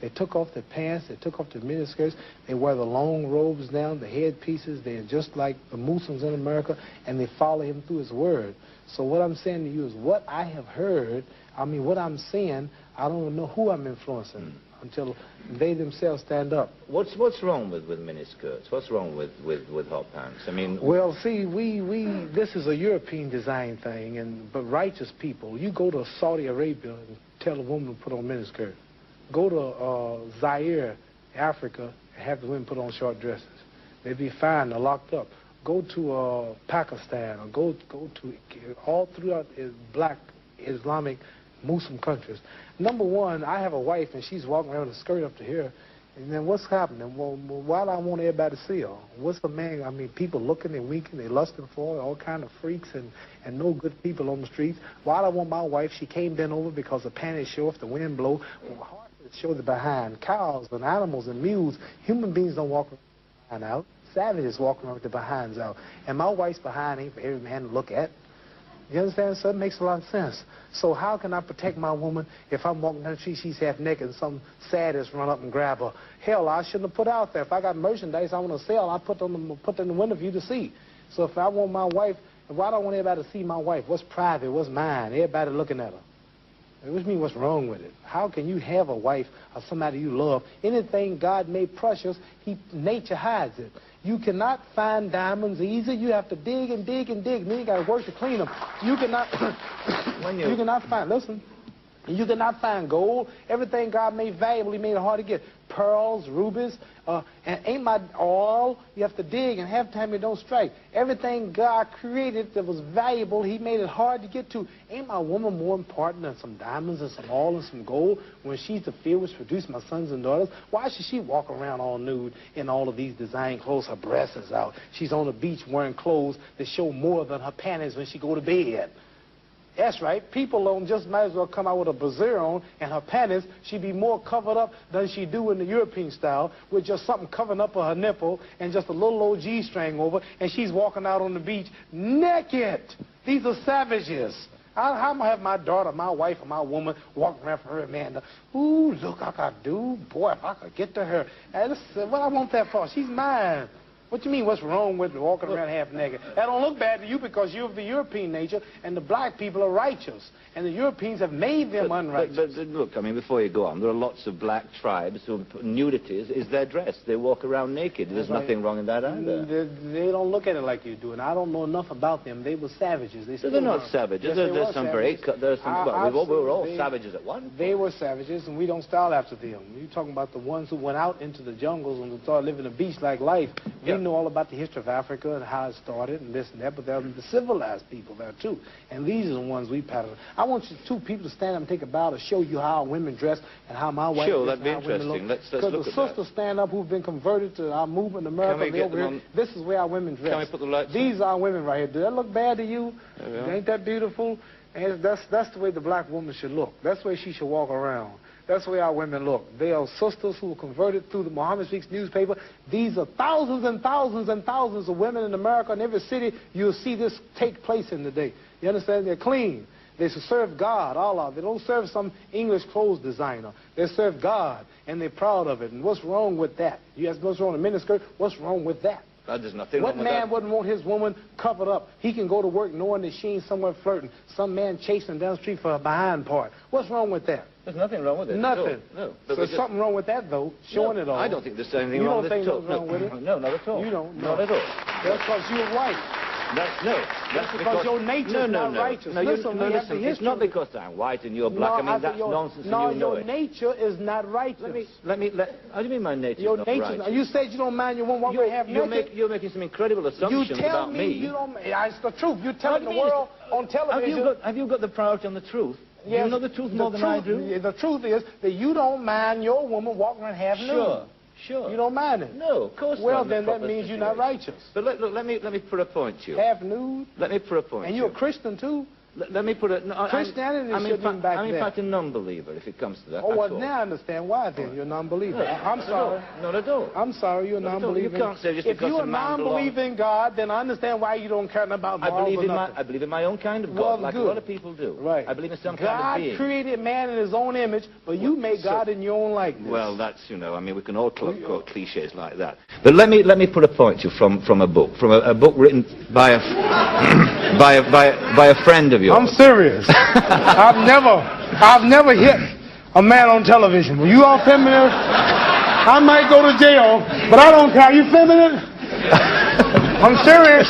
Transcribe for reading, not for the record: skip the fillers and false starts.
They took off their pants, they took off their miniskirts, they wear the long robes down, the headpieces. They're just like the Muslims in America, and they follow him through his word. So what I'm saying to you is what I have heard, I mean, what I'm saying, I don't know who I'm influencing until they themselves stand up. What's wrong with miniskirts? What's wrong with hot pants? I mean... Well, see, this is a European design thing, but righteous people, you go to Saudi Arabia and tell a woman to put on miniskirt. Go to Zaire, Africa, and have the women put on short dresses. They'd be fined or locked up. Go to Pakistan, or go to all throughout black Islamic Muslim countries. Number one, I have a wife, and she's walking around with a skirt up to here. And then what's happening? Well, why do I want everybody to see her? What's the man? I mean, people looking and winking, they lusting for her, all kind of freaks and no good people on the streets. Why do I want my wife? She came down over because the panties show if the wind blow. Well, horses show the behind. Cows and animals and mules. Human beings don't walk around out. Savages walk around with their behinds out. And my wife's behind ain't for every man to look at. You understand? So it makes a lot of sense. So how can I protect my woman if I'm walking down the street, she's half naked, and some sadist run up and grab her? Hell, I shouldn't have put out there. If I got merchandise I want to sell, I put it in the window for you to see. So if I want my wife, why do I want everybody to see my wife? What's private? What's mine? Everybody looking at her. Which means what's wrong with it? How can you have a wife or somebody you love? Anything God made precious, nature hides it. You cannot find diamonds easy. You have to dig and dig and dig. Then you got to work to clean them. You cannot, you cannot find, listen, you cannot find gold. Everything God made valuable, he made it hard to get. Pearls, rubies, and ain't my oil. You have to dig, and half the time it don't strike. Everything God created that was valuable, he made it hard to get to. Ain't my woman more important than some diamonds and some oil and some gold when she's the field which produced my sons and daughters? Why should she walk around all nude in all of these design clothes? Her breasts is out. She's on the beach wearing clothes that show more than her panties when she go to bed. That's right. People don't just might as well come out with a brassiere on and her panties. She'd be more covered up than she do in the European style with just something covering up her nipple and just a little old G-string over, and she's walking out on the beach naked. These are savages. How am I have my daughter, my wife, or my woman walking around for her man? Ooh, look, I could do. Boy, if I could get to her. And what I want that for? She's mine. What do you mean, what's wrong with walking around half naked? That don't look bad to you because you're of the European nature, and the black people are righteous. And the Europeans have made them unrighteous. But look, I mean, before you go on, there are lots of black tribes who nudity is their dress. They walk around naked. There's nothing wrong in that either. They don't look at it like you do, and I don't know enough about them. They were savages. They're not savages. Yes, there's some very... Well, we were all savages at one point. They were savages, and we don't style after them. You're talking about the ones who went out into the jungles and started living a beach-like life. We know all about the history of Africa and how it started and this and that, but there are the civilized people there too. And these are the ones we pattern. I want you two people to stand up and take a bow to show you how women dress and how my wife Sure, that'd be interesting. Let's look at that. Because the sisters stand up who've been converted to our movement in America. This is where our women dress. Can we put the lights These are our women right here. Do that look bad to you? Ain't that beautiful? And that's the way the black woman should look. That's the way she should walk around. That's the way our women look. They are sisters who were converted through the Muhammad Speaks newspaper. These are thousands and thousands and thousands of women in America. In every city, you'll see this take place in the day. You understand? They're clean. They serve God, Allah. They don't serve some English clothes designer. They serve God, and they're proud of it. And what's wrong with that? You ask what's wrong with a miniskirt? What's wrong with that? There's nothing wrong with that. What man wouldn't want his woman covered up? He can go to work knowing that she ain't somewhere flirting. Some man chasing down the street for her behind part. What's wrong with that? There's nothing wrong with it. Nothing. No. So there's something wrong with that, though, showing it all. I don't think there's anything wrong with it. You don't think there's wrong with it? No, not at all. You don't? Not at all. That's because you're white. That's because your nature is not righteous. Listen, it's not because I'm white and you're black. I mean, that's nonsense. No, and you know your nature is not righteous. How do you mean my nature is not righteous? You said you don't mind your woman half naked. You're making some incredible assumptions about me. You tell me it's the truth. You're telling the world on television. Have you got the priority on the truth? Yes, you know the truth more than I do? The truth is that you don't mind your woman walking around half nude. Sure. You don't mind it? No, of course not. Well, then that means you're not righteous. But let me put a point to you. Half nude? Let me put a point to you. And you're a Christian, too? Let me put it... No, Christianity I'm shouldn't have been back I'm in there. fact a non-believer, if it comes to that. Oh, well, at all. now I understand why then. You're a non-believer. No, I'm sorry. Not at all. I'm sorry, you're a Not at all. non-believer. You can't say just if because you're a a man non-believer in God, then I understand why you don't care about I morals believe, or nothing. I believe in my own kind of God, Well, like good. a lot of people do. Right. I believe in some kind God of being. created man in his own image, but you made God in your own likeness. Well, that's, you know, I mean, we can all quote cliches like that. But let me put a point to you from a book, a book written by a by a friend of yours. I'm serious. I've never hit a man on television. Were you all feminine? I might go to jail, but I don't care. You feminine? I'm serious.